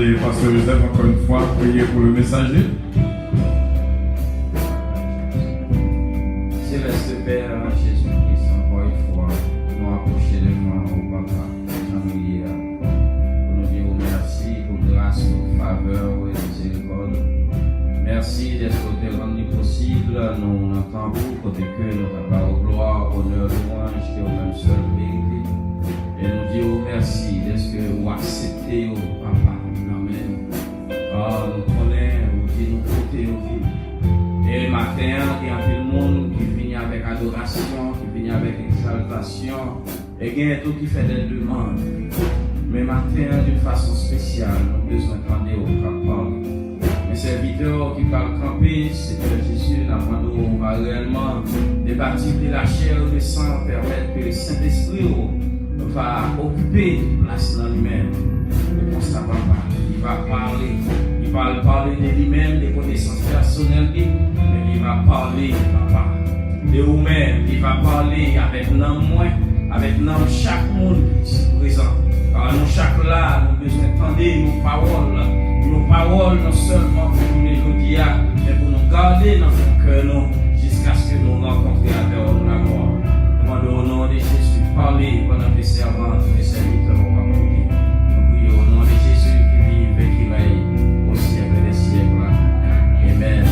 demander, Pasteur Joseph, encore une fois, prier pour le messager. Céleste Père, Jésus-Christ, encore une fois, nous approcher les mains au Papa, Jean-Louis, pour nous dire merci pour grâce, pour faveur et miséricorde. Merci d'être rendu possible, nous entendons côté que nous avons gloire, honneur, louange, qui est au même seul vérité. Et nous disons merci d'être que vous acceptez, Papa, Amen. Oh, nous connaissons, vous dites, nous côté, nous et le matin, il y a un peu de monde qui vient avec adoration, qui vient avec exaltation, et il y a tout qui fait des demandes. Mais matin, d'une façon spéciale, nous avons besoin d'entendre au parole. Mes serviteurs qui parlent camper, c'est que Jésus, nous va réellement débattre de la chair et du sang, permettre que le Saint-Esprit va occuper une place dans lui-même. Le constat papa, il va parler. Il va parler de lui-même, des connaissances personnelles, mais il va parler, papa, de vous-même. Il va parler avec l'homme moins, avec l'homme chaque monde ici présent. Car nous chaque là, nous besoin d'entendre nos paroles non seulement pour nous les dire, mais pour nous garder dans nos cœurs, jusqu'à ce que nous rencontrions à terre de la mort. Demandons au nom de Jésus, parlez pendant les servants, tous les serviteurs vont m'applaudir. Nous prions au nom de Jésus qui vive et qui règne au siècle des siècles. Amen.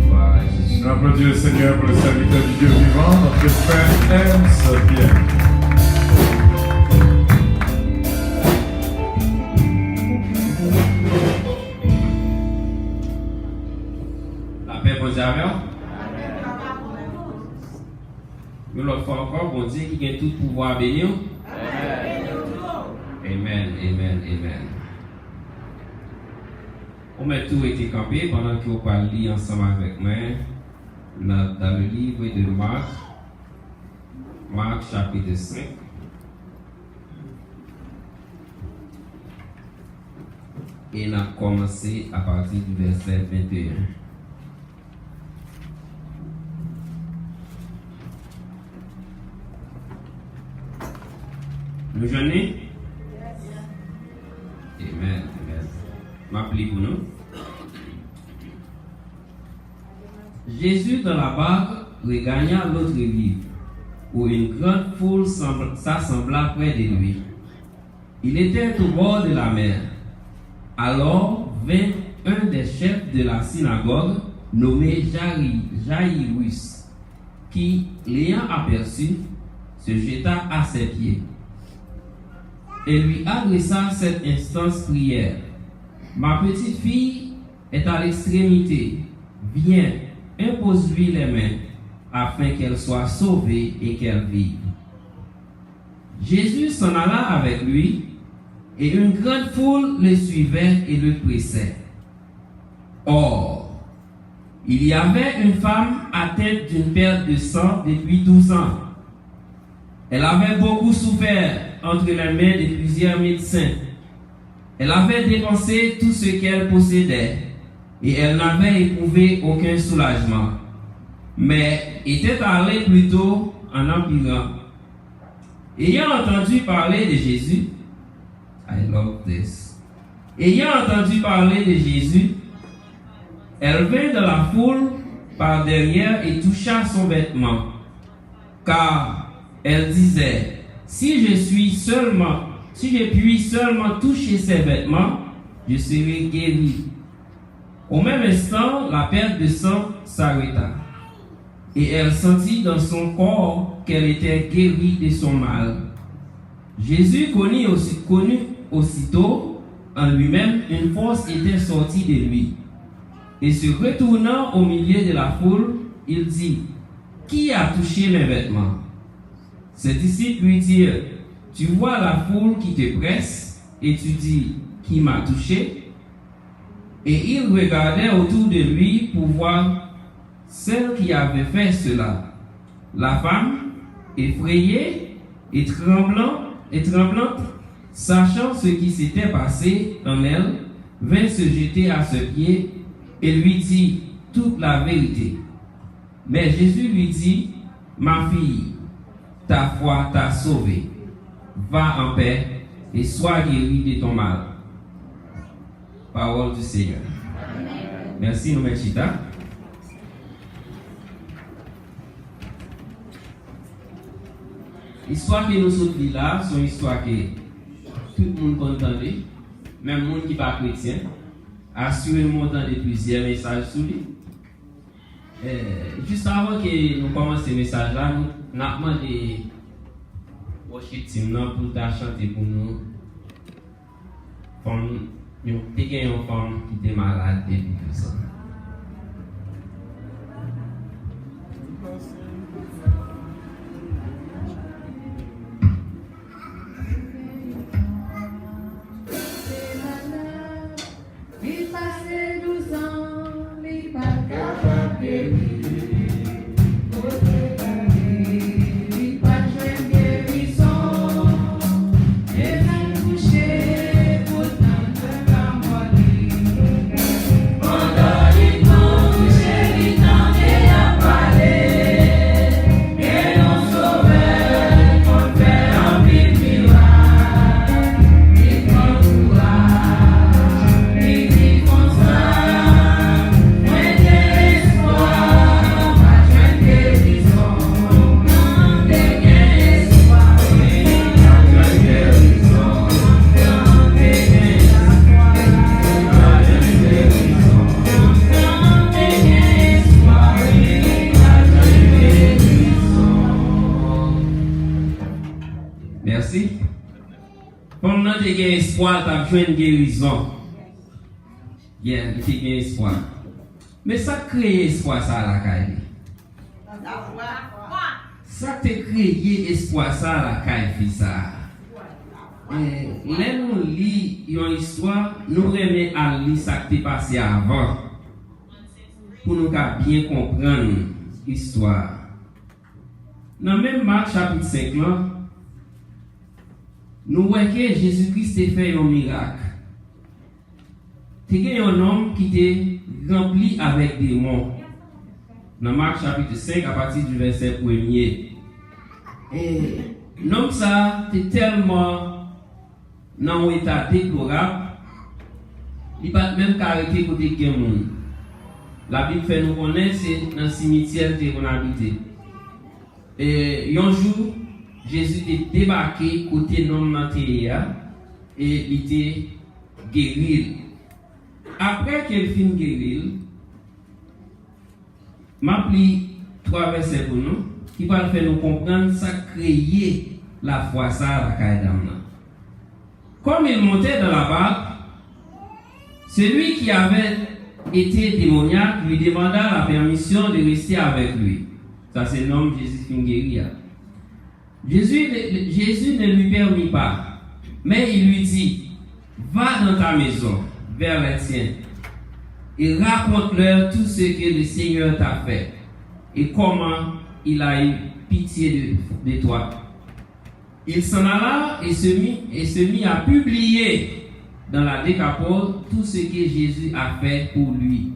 Gloire à Jésus. Nous applaudissons le Seigneur pour le serviteur du Dieu vivant, notre frère Ernst Pierre. La paix pour Amen. Nous l'autre fois encore, bon Dieu qui a tout pouvoir bénir. Amen, amen, amen. On met tout été campé pendant que vous parlez ensemble avec moi dans le livre de Marc, Marc chapitre 5. Et on a commencé à partir du verset 21. Nous joignez? Amen, amen. M'appelez pour nous. Jésus dans la barque regagna l'autre rive, où une grande foule s'assembla près de lui. Il était au bord de la mer. Alors vint un des chefs de la synagogue, nommé Jairus, qui, l'ayant aperçu, se jeta à ses pieds et lui adressa cette instance prière. Ma petite fille est à l'extrémité. Viens, impose-lui les mains, afin qu'elle soit sauvée et qu'elle vive. Jésus s'en alla avec lui, et une grande foule le suivait et le pressait. Or, il y avait une femme atteinte d'une perte de sang depuis 12 ans. Elle avait beaucoup souffert entre les mains de plusieurs médecins. Elle avait dépensé tout ce qu'elle possédait et elle n'avait éprouvé aucun soulagement, mais était allée plutôt en empirant. Ayant entendu parler de Jésus, I love this. Ayant entendu parler de Jésus, elle vint dans la foule par derrière et toucha son vêtement, car elle disait, si je puis seulement toucher ses vêtements, je serai guéri. Au même instant, la perte de sang s'arrêta, et elle sentit dans son corps qu'elle était guérie de son mal. Jésus connut aussitôt en lui-même une force était sortie de lui, et se retournant au milieu de la foule, il dit, qui a touché mes vêtements? Ses disciples lui dirent, tu vois la foule qui te presse et tu dis, qui m'a touché? Et il regardait autour de lui pour voir celle qui avait fait cela. La femme, effrayée et tremblante, sachant ce qui s'était passé en elle, vint se jeter à ses pieds et lui dit toute la vérité. Mais Jésus lui dit, ma fille, ta foi t'a sauvée. Va en paix et sois guérie de ton mal. Parole du Seigneur. Merci, nous mettons chita. L'histoire que nous sommes là, c'est une histoire que tout le monde entendait, même le monde qui n'est pas chrétien, assurément entendait plusieurs messages sur lui. Juste avant que nous commencions ce message-là, nous avons demandé au worship team pour chanter pour nous. Nous avons une femme qui était malade depuis tout ça. Espoir, tu as joué une guérison. Tu as espoir. Mais ça crée espoir, ça, à la caille. Ça te crée espoir, ça, à la caille, ça. Là, nous lisons une histoire, nous remettons à lire ça qui est passé avant. Pour nous bien comprendre l'histoire. Dans le même Marc chapitre 5, là, nous voyons que Jésus-Christ a fait un miracle. Il y a un homme qui était rempli avec des démons. Dans Marc chapitre 5, à partir du verset 1er. Et l'homme ça était tellement dans un état déplorable, il n'a pas même arrêté côté de monde. La Bible fait nous connaître, c'est dans le cimetière qu'on habité. Et un jour, Jésus est débarqué côté non matériel et il était guéri. Après qu'il fin guéri, m'a pris 3 versets pour nous qui va faire nous comprendre ça créer la foi ça à la caïdam. Comme il montait dans la barque, celui qui avait été démoniaque lui demanda la permission de rester avec lui. Ça c'est le nom de Jésus fin guéri. Jésus ne lui permit pas, mais il lui dit, va dans ta maison, vers les tiens, et raconte-leur tout ce que le Seigneur t'a fait, et comment il a eu pitié de toi. Il s'en alla et se mit à publier dans la Décapole tout ce que Jésus a fait pour lui,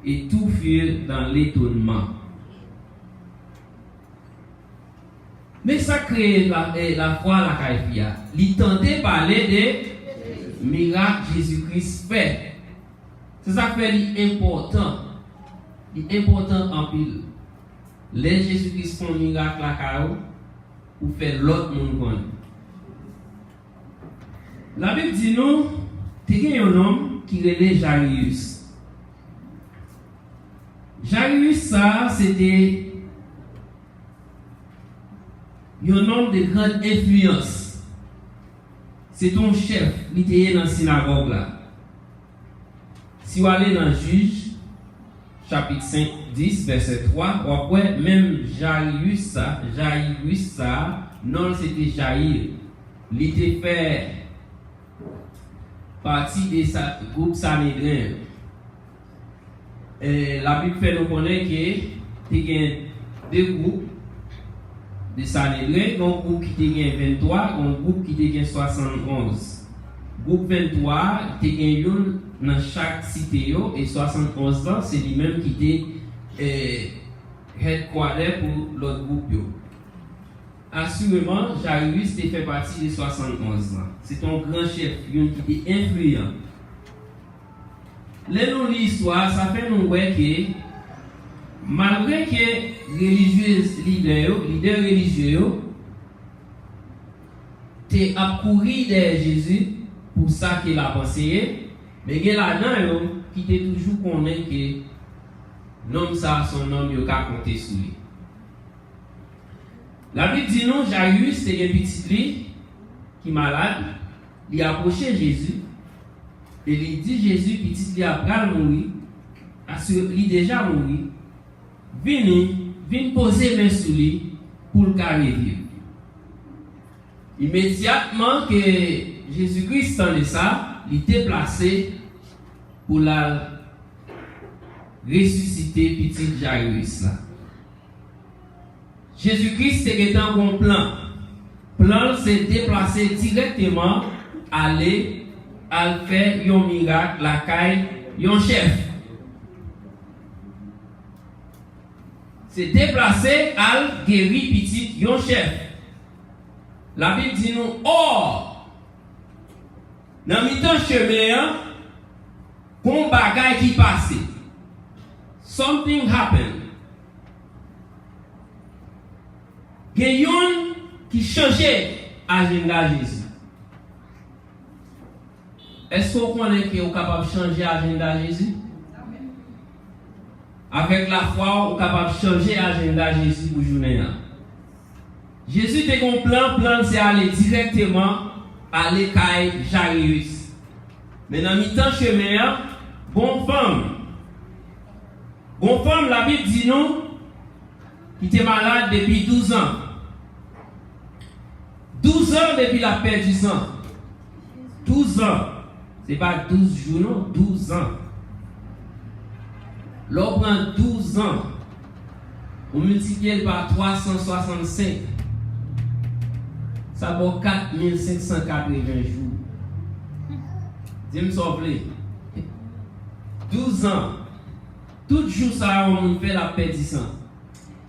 et tout fut dans l'étonnement. Mais ça crée la foi à la caïfia. Il tentait de parler des miracles que Jésus-Christ fait. C'est ça qui fait l'important. L'important en pile. Les Jésus-Christ font miracle à la caïfia pour faire l'autre monde. La Bible dit nous, il y a un homme qui relève Jairus. Jairus, ça, c'était un homme de grande influence. C'est ton chef, il était dans la synagogue là. Si vous allez dans Juge, chapitre 5, 10, verset 3, après, même Jairus ça, non, c'était Jair. Il était fait partie de sa groupe Sanhédrin. La Bible fait nous connaître qu'il y a deux groupes de Sanhédrin, un groupe qui était 23, un groupe qui était 71. Groupe 23, il y a dans chaque cité, et 71 ans, c'est lui-même qui était headquarter pour l'autre groupe. Assurément, Jairus fait partie des 71 ans. C'est un grand chef qui était influent. nous l'histoire, ça fait nous voir que malgré que leader religieux t'es à courir derrière Jésus pour ça qu'il a pensé, mais il y a là-dedans qui t'est toujours connaît que l'homme ça son homme il a compté sur lui. La Bible dit non, Jairus c'est un petit lui qui est malade, il a approché Jésus et il dit Jésus petit lui a pral mourir, il déjà mourir. Viens poser main sur lui pour le revivre. Immédiatement que Jésus-Christ entendait ça, il était placé pour la ressusciter petit Jairus là. Jésus-Christ était un bon plan. Plan c'est déplacer directement aller à faire un miracle la caille un chef. C'est déplacer à guérir petit yon chef. La Bible dit nous, or, dans mi-temps chemin, bon bagay qui passe. Something happened. Genyon qui changeait agenda Jésus. Est-ce qu'on connaît que vous êtes capable de changer agenda Jésus? Avec la foi, on est capable de changer l'agenda de Jésus pour la journée. Jésus a un plan c'est aller directement à l'écaille Jairus. Mais dans mi-temps chemin, bonne femme, la Bible dit nous, qui était malade depuis 12 ans. 12 ans depuis la perte du sang. 12 ans. Ce n'est pas 12 jours, non, 12 ans. L'on prend 12 ans, on multiplie par 365, ça vaut 4580 jours. Dis-moi s'il vous plaît. 12 ans, tout jour ça, on fait la perte du sang.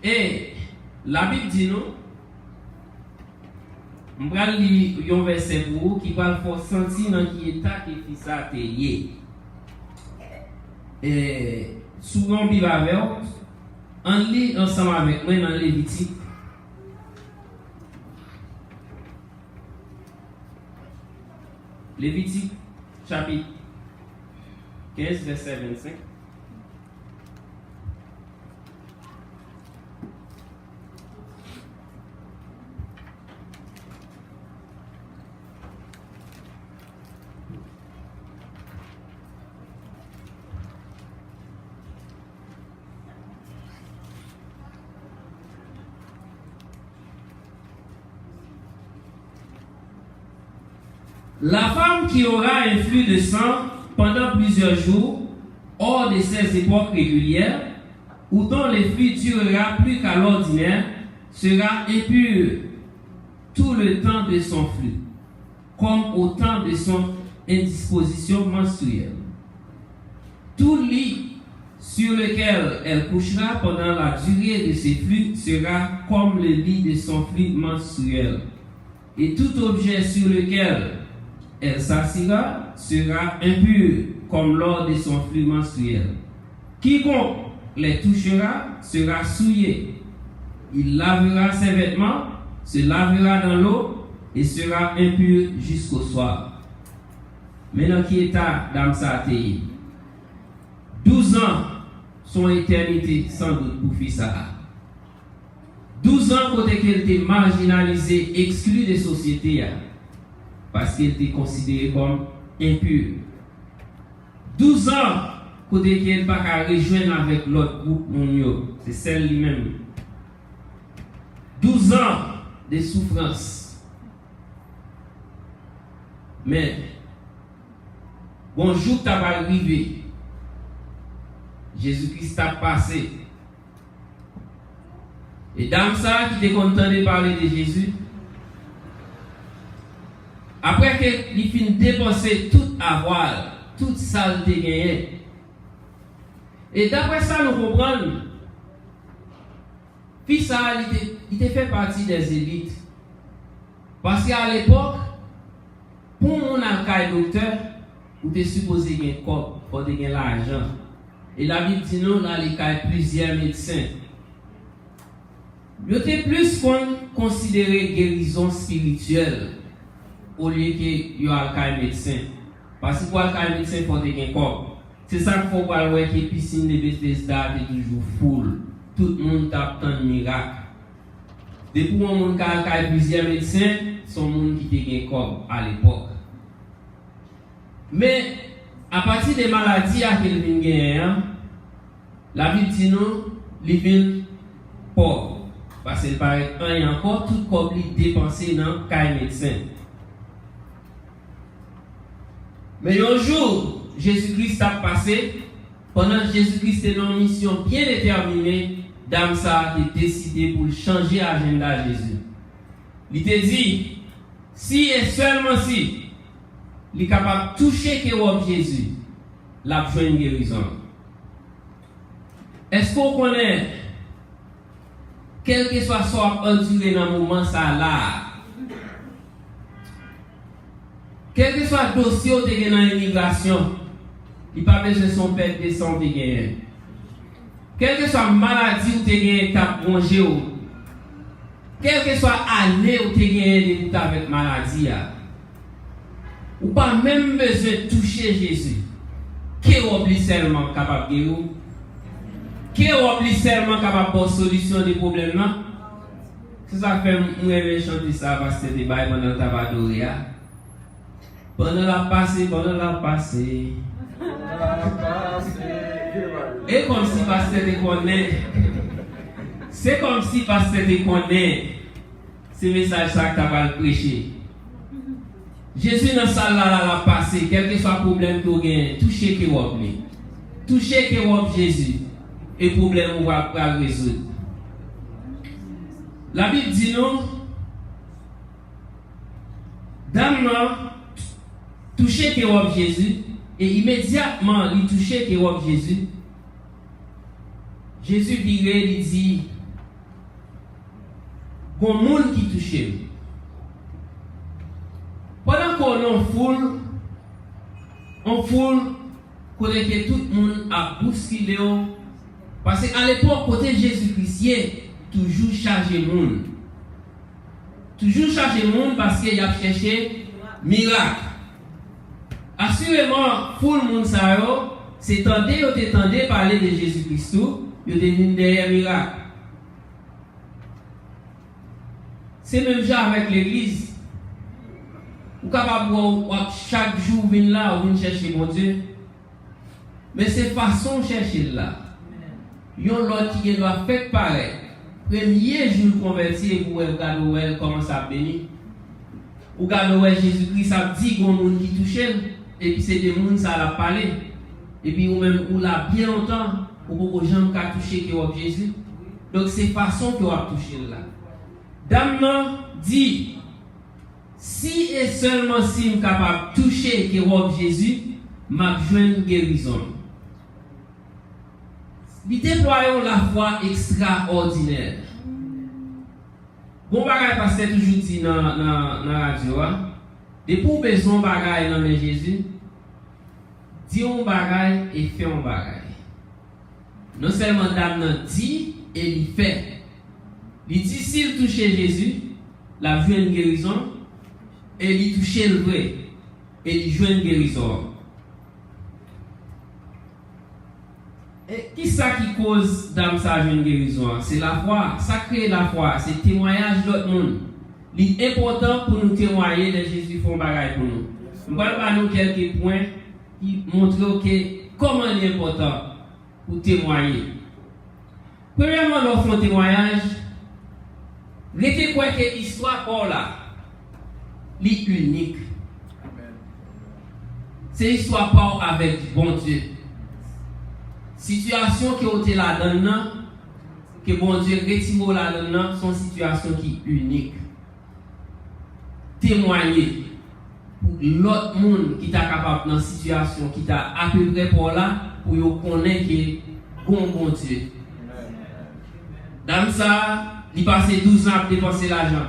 Et la Bible dit nous, on va lire un verset pour vous qui va faire sentir dans qui état que fils a été. Et souvent, Bible avec on lit ensemble avec moi dans Lévitique. Lévitique, chapitre 15, verset 25. La femme qui aura un flux de sang pendant plusieurs jours, hors de ses époques régulières, ou dont le flux durera plus qu'à l'ordinaire, sera impure tout le temps de son flux, comme au temps de son indisposition menstruelle. Tout lit sur lequel elle couchera pendant la durée de ses flux sera comme le lit de son flux menstruel, et tout objet sur lequel elle s'assiera sera impur comme lors de son flux menstruel. Quiconque les touchera sera souillé. Il lavera ses vêtements, se lavera dans l'eau et sera impur jusqu'au soir. Maintenant, qui est à Damsatei? 12 ans, son éternité sans doute pour Fissa. 12 ans, côté qu'elle était marginalisée, exclue des sociétés. Parce qu'elle était considérée comme impure. 12 ans, côté qu'elle n'a pas rejoindre avec l'autre groupe, c'est celle lui-même. 12 ans de souffrance. Mais, bonjour, tu as arrivé. Jésus-Christ a passé. Et dans ça, qui était content de parler de Jésus, après qu'il finit de dépenser tout avoir, toute ça de gagné. Et d'après ça, nous comprenons, fils ça, il était fait partie des élites. Parce qu'à l'époque, pour mon alcaï docteur, ou t'es supposé gagner corps, pour gagner l'argent. Et la Bible dit nous, là, il y a plusieurs médecins. Ils étaient plus considéré guérison spirituelle au lieu que y a un médecin. Parce que pour un médecin, il faut gagner corps. C'est ça qu'il faut voir que la piscine de Bethesda est toujours full. Tout le monde tape tant de miracles. Depuis que mon a plusieurs médecins, sont monde qui te gagne corps à l'époque. Mais à partir des maladies à qu'elle vient gagner, la Bible dit nous, les vient pauvre. Parce qu'il paraît un et encore tout corps dépensé dans le médecin. Mais un jour, Jésus-Christ a passé, pendant que Jésus-Christ était dans une mission bien déterminée, Dame ça a décidé pour changer l'agenda de Jésus. Il te dit, si et seulement si, il est capable de toucher que Jésus, la besoin une guérison. Est-ce qu'on connaît, quel que soit ce qu'on enduré dans le moment ça là, quel que soit le dossier où tu es dans l'immigration, il n'y a pas besoin de son père de santé. Quelle que soit la maladie où tu es bronché, quelle que soit l'année où tu es avec maladie, ou pas même besoin de toucher Jésus. Qui est seulement capable de guérir? Qui est seulement capable de solution des problèmes? C'est ça que je chanter ça parce que c'est pendant le tabac d'Oria. Pendant la passée. Et comme si pasteur te connaît. C'est comme si pasteur te connaît. C'est le message ça que tu vas prêcher. Jésus dans la salle là l'a passé, quel que soit le problème que vous avez, touchez que vous avez. Touchez que vous avez Jésus. Et le problème vous va résoudre. La Bible dit nous, dame touchez que vous avez Jésus. Et immédiatement, il touchait que vous avez Jésus. Jésus viré, il dit, il y a un monde qui touche. Pendant qu'on est en foule, connaît que tout le monde a bousculé. Parce qu'à l'époque, côté Jésus-Christ, toujours chargé le monde. Toujours chargé le monde parce qu'il a cherché miracle. Assurément, tout le monde sait, c'est tendé parler de Jésus-Christ, il est venu derrière miracle. C'est même genre avec l'église. Vous êtes capable de chaque jour venir là, ou venir chercher mon Dieu. Mais c'est façon de chercher là. Il y a l'autre qui doit faire pareil. Premier jour converti, vous regardez comment ça bénit. Vous regardez Jésus-Christ, ça dit qu'il y a des gens qui touchent. Et puis c'est des gens qui a parlé. Et puis ou même ou là bien longtemps pour que les gens qui touché que Jésus. Donc c'est façon que vous touché là. Dame dit si et seulement si je suis capable de toucher que Jésus, m'a besoin de guérison. Nous déployons la foi extraordinaire. Bon bagage parce que toujours dit dans la radio. Et pour besoin bagay dans le Jésus, dit un bagay et fait un bagay. Non seulement dame dit et il fait. Il dit s'il touche Jésus, la vie une guérison, et il touche le vrai, et il joue une guérison. Et qui ça qui cause dame ça une guérison? C'est la foi, ça crée la foi, c'est le témoignage d'autres monde. Il est important pour nous témoigner de Jésus font bagaille pour nous. Nous allons nous quelques points qui montrent comment il est important pour témoigner. Premièrement, lorsqu'on fait un témoignage, mettez quoi que l'histoire pour là, est unique. C'est l'histoire par avec bon Dieu. Situation qui ont été là-dedans, que bon Dieu retire là-dedans, sont situations qui sont uniques. Témoigner pour l'autre monde qui est capable dans une situation qui est à peu près pour là, pour connaître que bon Dieu. Dans ça, il passe 12 ans à dépenser l'argent.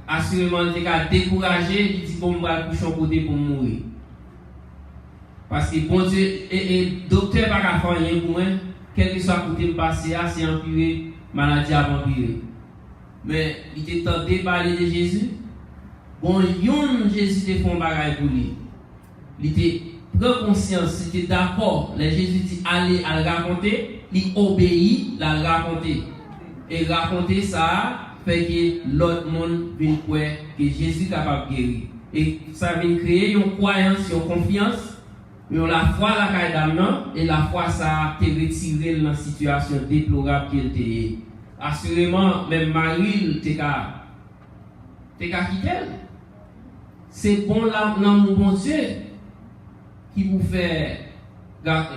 Assurément, il est découragé, il dit bon, je vais coucher en côté pour mourir. Parce que bon Dieu, et docteur pas qu'à faire rien pour moi, quel que soit côté me passer, c'est empiré, maladie a empiré. Mais il était tenté de parler de Jésus. Bon, Jésus te font bagaille pour lui. Il était prend conscience, il était d'accord. Les Jésus dit allez à le raconter, il obéit, la raconter. Et raconter ça fait que l'autre monde vient croire que Jésus est capable de guérir. Et ça vient créer une croyance, une confiance, mais la foi la caille et la foi ça te retiré dans la situation déplorable qu'il était. Assurément, même Marie t'es qu'à quitter. C'est bon là, dans mon bon Dieu, qui vous fait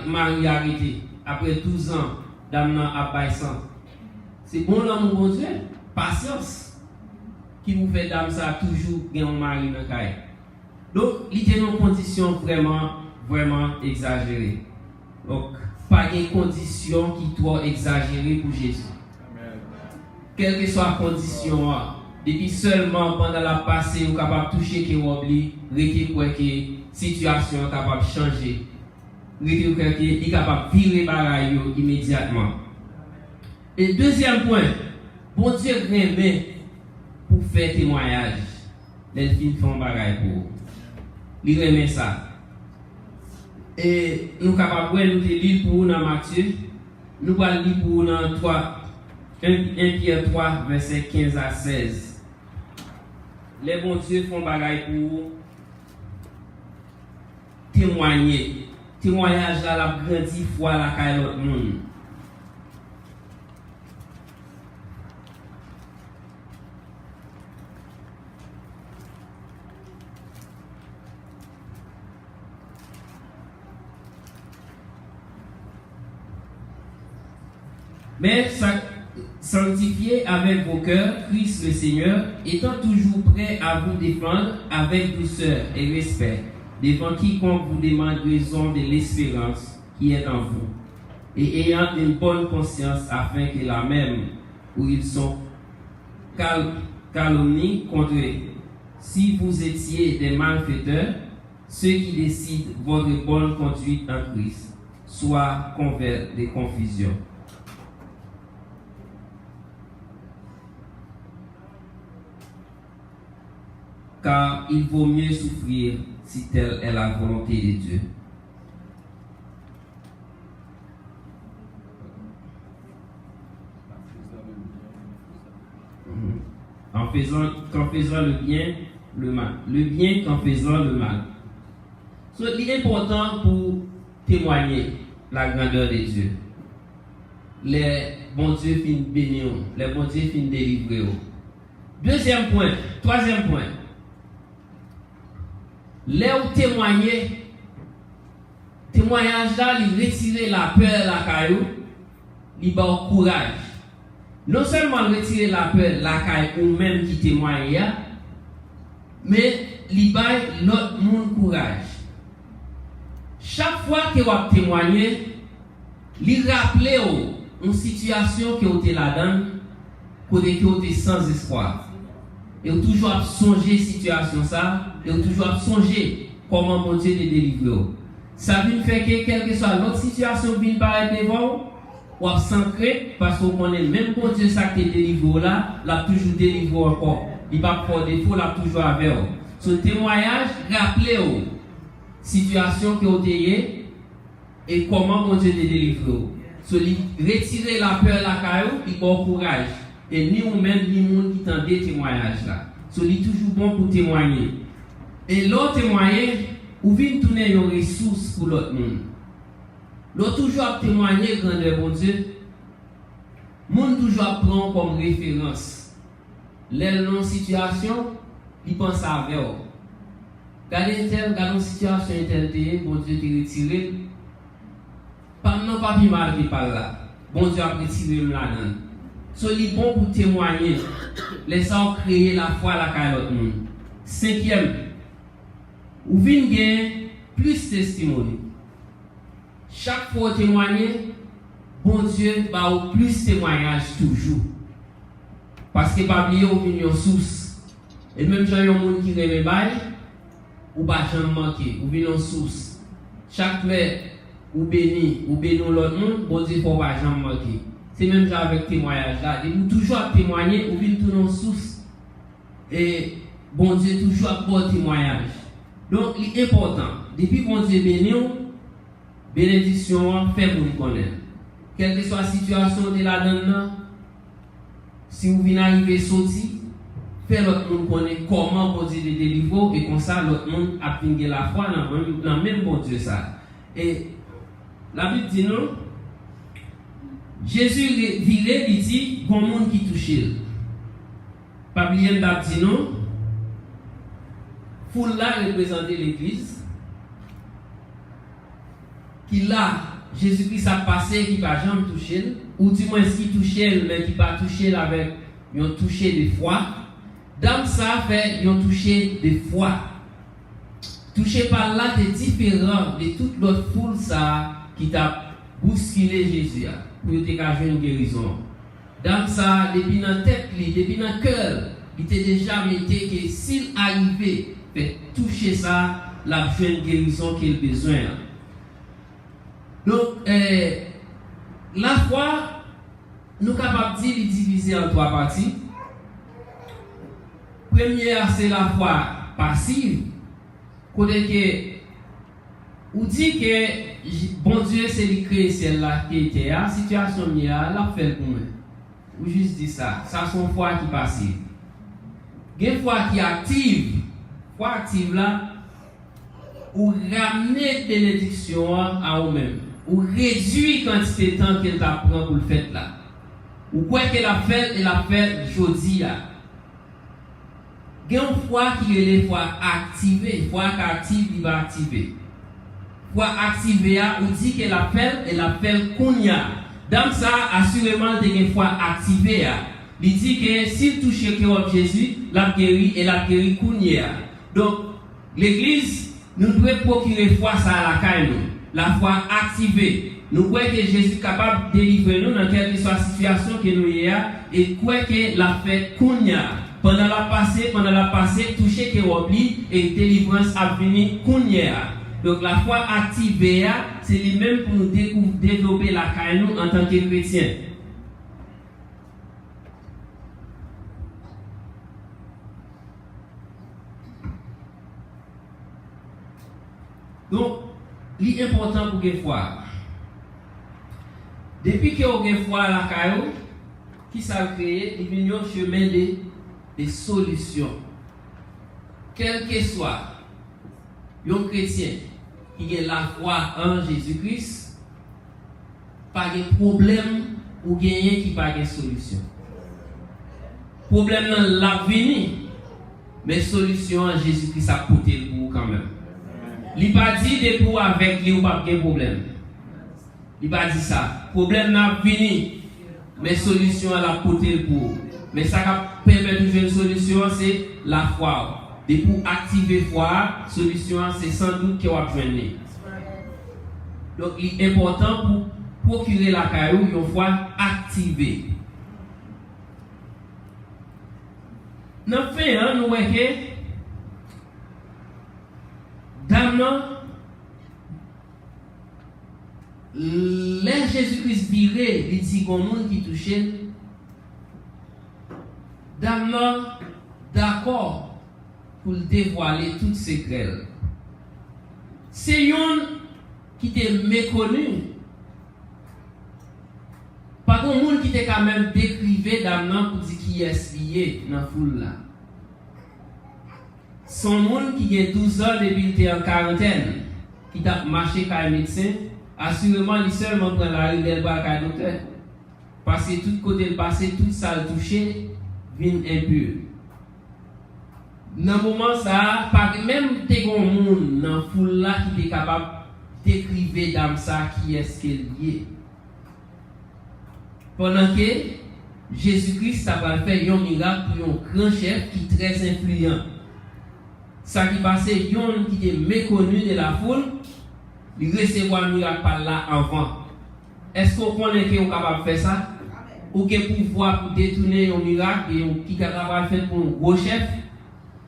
Marie arrêter après 12 ans d'amener à Baïsan. C'est bon là, mon bon Dieu, patience, qui vous fait dame ça toujours gagner un mari dans le cahier. Donc, il était dans une condition vraiment exagérée. Donc, pas de condition qui soit exagérée pour Jésus. Quelle que soit la condition, depuis seulement pendant la passée, vous êtes capable de toucher que vous oubliez, que la situation est capable de changer. Vous êtes capable de virer bagaille immédiatement. Et deuxième point, bon Dieu remet pour faire témoignage. Les filles font bagaille pour vous. Il remet ça. Et nous sommes capables de lire pour vous dans Matthieu. Nous allons lire pour vous dans 1 Pierre 3, verset 15 à 16. Les bons dieux font bagaille pour vous témoigner. Témoignage là, la grandi foi la caille l'autre monde. Mais sanctifiez avec vos cœurs Christ le Seigneur, étant toujours prêt à vous défendre avec douceur et respect, devant quiconque vous demande raison de l'espérance qui est en vous, et ayant une bonne conscience afin que la même où ils sont calomniés contre eux. Si vous étiez des malfaiteurs, ceux qui décident votre bonne conduite en Christ soient couverts de confusion. Car il vaut mieux souffrir si telle est la volonté de Dieu. En faisant le bien, le mal. Le bien qu'en faisant le mal. Il est important pour témoigner la grandeur de Dieu. Les bons dieux finissent bénir, les bons dieux finissent délivrer. Deuxième point, troisième point. Là où témoignage là, il retire la peur la caillou, il bat au courage. Non seulement retirer la peur la caillou ou même qui témoigne, mais il bat l'autre monde courage. Chaque fois que vous témoignez, il rappelle une situation que vous êtes là-dedans, que vous êtes sans espoir. Et vous toujours songer à situation ça, et vous toujours songer comment mon Dieu les délivre. Ça veut faire que quelle que soit l'autre situation qui vient paraître devant vous, vous s'ancrer parce que vous connaissez même mon Dieu ça qui délivre là, l'a toujours délivré encore. Il va pas de défaut, l'a toujours avec vous. Ce témoignage rappelez-vous situation que vous avez et comment mon Dieu les délivre. Retirer la peur la caillou, il bon courage. Et ni vous-même, ni monde qui tend des témoignages là. C'est toujours bon pour témoigner. Et l'autre témoigner, ou vient tourner une ressource pour l'autre monde. L'autre toujours témoigner grandeur bon Dieu. Monde toujours prend comme référence. Les non situation, il pense à avec. Regardez une situation telle, bon Dieu t'a retiré. Pas non pas plus mal qui parle là. Bon Dieu a retiré là-dedans. C'est bon pour témoigner. Les gens ont créé la foi à la caille monde. Cinquième, vous venez gagner plus de testimonies. Chaque fois que vous témoignez, bon Dieu va au plus de témoignages toujours. Parce que pas oublier vous venez en source. Et même si il y a des gens qui remet bail, ou pas jamais manquer, vous venez en source. chaque fois ou béni l'autre monde, bon Dieu faut pas jamais manquer. C'est même ça avec témoignage là, et vous toujours témoigner ou bien tout non source et bon Dieu toujours bon témoignage. Donc il est important. Depuis bon Dieu béni, bénédiction fait pour nous connaître. Quelle que soit la situation de la donne, si vous venez arriver sortir, fait l'autre monde connaître comment bon Dieu te délivre et comme ça l'autre monde a pingé la foi dans le même bon Dieu ça. Et la Bible dit non, Jésus viré, il dit, bon monde qui touche. Pas oublier de dire non, foule là représenter l'église, qui là, Jésus-Christ a passé, qui va jamais toucher, ou du moins qui touche, mais qui va toucher avec, ils ont touché des foi. Dans ça, fait, ils ont touché des foi. Touché par là, c'est différent de toute l'autre foule ça, qui t'a bousculé Jésus pour te cacher une guérison. Dans ça, depuis dans la tête, depuis dans le cœur, il était déjà mis que s'il arrivait à toucher ça, la jeune guérison qu'il a besoin. Donc, la foi, nous sommes capables de diviser en trois parties. Première, c'est la foi passive. Côté que, ou dit que bon Dieu c'est lui créé celle-là qui était à situation mia l'a fait pour moi. Ou juste dit ça, ça son foi qui passive. Une foi qui active, foi active là, ou ramener bénédiction à vous-même, ou réduire quantité de temps qu'elle t'apprend pour le faire là. Ou quoi qu'elle a fait jeudi là. Une foi qui est les foi activée, foi qui active, il va activer. Foi activer, on dit qu'elle appelle Kounia. Dans ça, assurément, il y a une foi activée. Il dit que s'il touche Jésus, la guéri et la guéri Kounia. Donc, l'église, nous devons procurer foi ça à la caille, la foi activée. Nous croyons que Jésus est capable de délivrer nous dans quelle que soit la situation que nous y a et croyons que la fait Kounia. Pendant la passée, toucher que oublie et délivrance a venu Kounia. Donc la foi activée, c'est lui-même pour nous développer la caille nous en tant que chrétiens. Donc, l'important pour que foi. Depuis que vous avez foi à la caille, qui s'est créé, il vient un chemin des solutions. Quel que soit un chrétien qui a la foi en Jésus-Christ, pas de problème ou gagner qui pas de solution. Problème dans l'avenir, mais solution en Jésus-Christ a porté le bout quand même. Il n'a pas dit de pour avec lui ou pas de problème. Il n'a pas dit ça. Problème n'a venu, mais solution à la porté le bout. Mais ça qui permet de jouer une solution, c'est la foi. Et pour activer la foi, la solution, c'est sans doute qu'il va jouer. Donc, il est important pour procurer la caillou, une foi activée. Dans le fait, nous voyons que dans le Jésus-Christ viré, il dit qu'on monde qui touchait. Dame d'accord pour dévoiler toutes ces secrets. C'est un qui était méconnu. Par contre, monde qui était quand même décrivé dame pour dire qui est lié dans la foule là. Son monde qui a 12 ans depuis qu'il était en quarantaine, qui a marché comme médecin, assurément, il seulement prend la rue del bas comme docteur. Parce que tout côté le passé, tout ça le touché. Vin impur. Dans le moment ça, même des gens dans la foule là qui est capable de décrire dans ça qui est-ce qu'il est. Pendant que Jésus-Christ a fait un miracle pour un grand chef qui est très influent. Ça qui passait, un qui est méconnu de la foule, il recevait un miracle par là avant. Est-ce qu'on connaît qu'on est capable de faire ça? Ou que pouvoir pour détourner un miracle et qui est capable de faire pour un gros chef,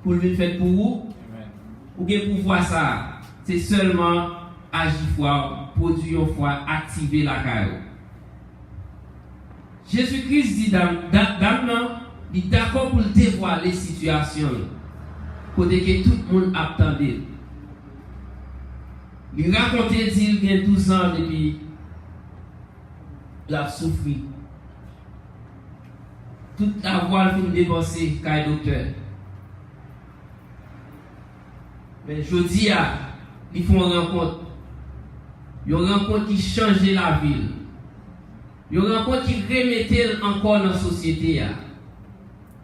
pour le faire pour vous, ou que pouvoir ça, c'est seulement agir foi, produire une foi, activer la caillou. Jésus-Christ dit dans il est d'accord pour dévoiler la situation. Côté que tout le monde attendait. Il racontait qu'il y a 12 ans depuis la souffrir. Toute la voile fin dépensée, car docteur. Mais je dis, ils font une rencontre. Une rencontre qui change la ville. Une rencontre qui remettait encore dans la société.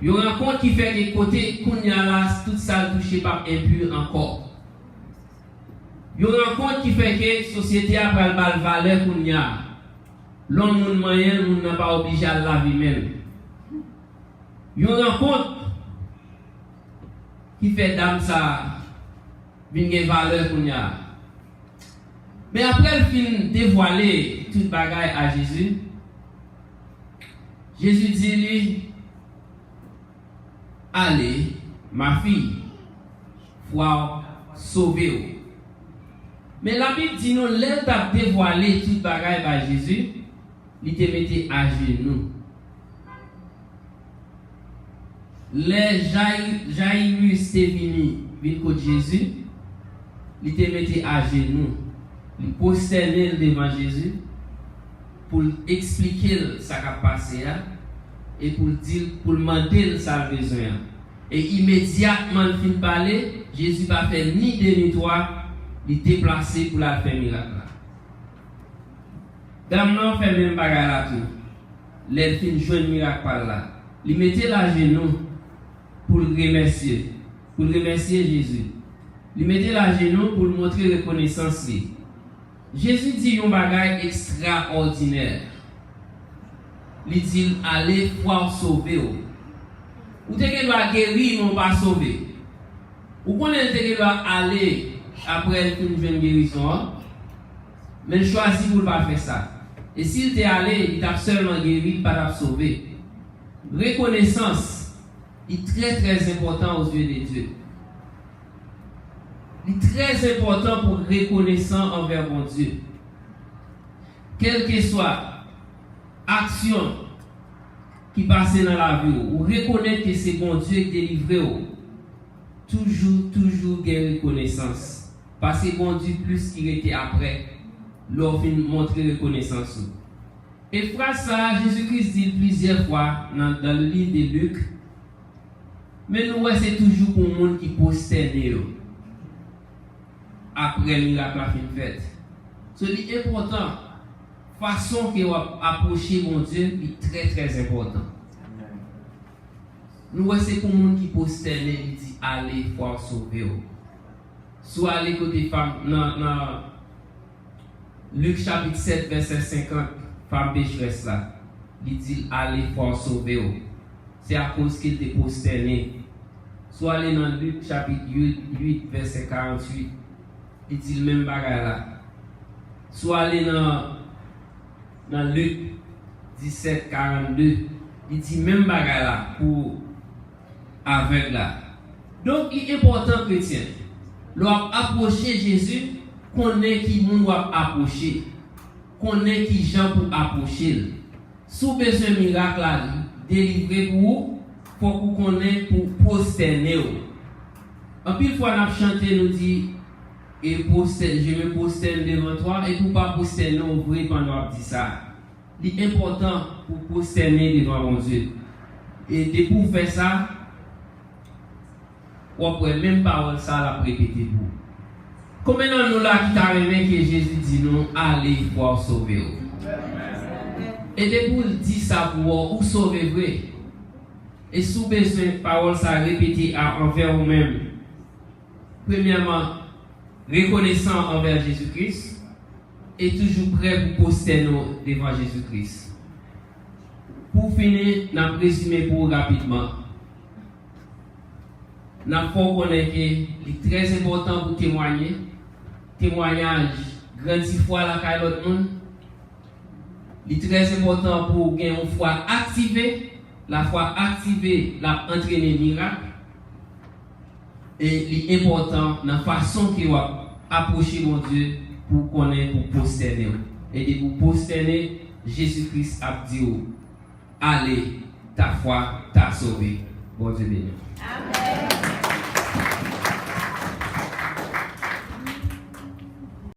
Une rencontre qui fait que côté Kounia là, tout ça touché par impur encore. Une rencontre qui fait que la société a pris la valeur Kounia. L'homme moyen, nous n'a pas obligé à laver même. Une rencontre qui fait dame ça, une valeur Kounia. Mais après le film dévoilé toute bagaille à Jésus, Jésus dit lui, allez, ma fille, faut sauver. Mais la Bible dit nous, l'aide à dévoiler toute bagaille par Jésus, il te mettait à genoux. Les Jairus était venu contre Jésus, il te mettait à genoux. Il prosternait devant Jésus pour expliquer ce qui a passé et pour dire, pour demander sa besoin. Et immédiatement, il finit de parler, Jésus n'a fait ni de ni trois, il est déplacé pour la faire miracle. Dame non fait même bagarre là tout. Les fin jouer miracle par là. Il mettait la genou pour le remercier, Jésus. Il mettait la genou pour montrer reconnaissance. Jésus dit un bagage extraordinaire. Il dit allez pouvoir sauver. Ou te que doit guérir non pas sauver. Ou connaît que doit aller après une jeune guérison. Mais il choisit pour pas faire ça. Et s'il était allé, il t'a seulement guéri, pas sauvé. Reconnaissance est très très important aux yeux de Dieu. Il est très important pour reconnaissance envers mon Dieu. Quelle que soit action qui passe dans la vie, ou reconnaître que c'est bon Dieu qui délivre, toujours gain reconnaissance. Parce que bon Dieu plus qu'il était après, leur fin montrer reconnaissance. Et frère ça, Jésus-Christ dit plusieurs fois dans le livre de Luc, mais nous c'est toujours pour le monde qui posterne après le miracle a fin fait. C'est important. Façon que vous approchez mon Dieu est très très important. Nous c'est pour le monde qui posterne, il dit allez pour sauver. Soit aller côté femme dans Luc chapitre 7 verset 50, femme pécheresse là, il dit allez pour sauver. C'est à cause qu'il était posterné. Soit aller dans Luc chapitre 8 verset 48, il dit le même bagage là. Soit aller dans Luc 17 42, il dit même bagage là pour avec là. Donc il est important chrétien, leur approcher Jésus, connaît qui moun doit approcher, connaît qui gens pour approcher. Sous besoin miracle là, délivrer pour vous, faut que vous connaissez pour prosterner. En pile fois n'a chanté nous dit et je me prosterne devant toi et pour pas prosterner au vrai pendant dit ça. C'est important pour prosterner devant mon Dieu. Et pour faire ça, ou après même parole ça la répéter pour. Comment nous là qui t'a aimé que Jésus dit nous allez pouvoir sauver. Et de pour dire ça pour ou sauver vrai. Et sous besoin parole ça répéter envers vous-même. Premièrement, reconnaissant envers Jésus-Christ et toujours prêt pour poster devant Jésus-Christ. Pour finir, n'a résumé pour rapidement. N'a faut connaître que c'est très important pour témoigner. Témoignage grandit foi la caille l'autre monde. C'est très important pour gagner une foi activée. La foi activée, la entraîner miracle. Et l'important dans la façon qu'il va approcher mon Dieu, pour connaître, pour prosterner. Et pour prosterner, Jésus-Christ a dit, allez, ta foi t'a sauvé. Bon Dieu béni. Amen.